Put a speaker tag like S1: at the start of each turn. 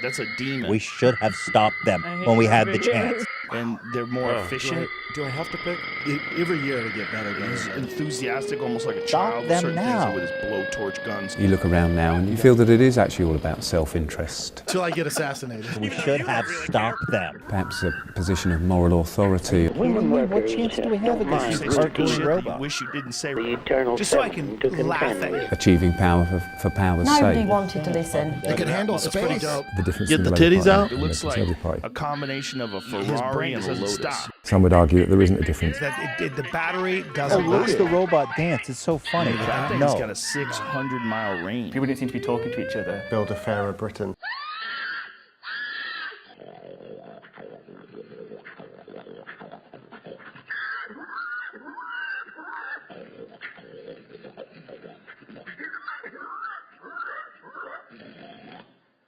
S1: That's a demon.
S2: We should have stopped them when we had the chance.
S1: And they're more efficient.
S3: Do I have to pick? Every year it'll get better.
S1: He's enthusiastic, almost like a
S2: Stop
S1: child.
S2: them
S1: Certain
S2: now.
S1: things with his blowtorch guns.
S4: You look around now and you feel that it is actually all about self-interest.
S3: Till I get assassinated.
S2: We should have stopped them.
S4: Perhaps a position of moral authority.
S2: What chance do we have against these
S1: Stupid
S2: cartoon
S1: shit that you
S2: robots?
S1: wish you didn't say.
S3: Just so I can laugh at you.
S4: Achieving power for power's
S5: Nobody
S4: sake.
S5: wanted to listen.
S3: They can handle
S1: That's pretty
S3: space.
S1: dope.
S4: The difference
S6: Get
S4: in
S6: the
S4: Labour
S6: titties
S4: Party
S6: out?
S1: It
S4: and the
S1: looks like
S4: Conservative Party.
S1: a combination of a His Ferrari brain and a doesn't Lotus. stop.
S4: Some would argue that there isn't a difference.
S3: That the battery
S2: Oh,
S3: doesn't
S2: watch
S3: work.
S2: the robot dance. It's so funny.
S1: That thing's got
S2: No.
S1: a 600-mile range.
S7: People didn't seem to be talking to each other.
S6: Build a fairer Britain.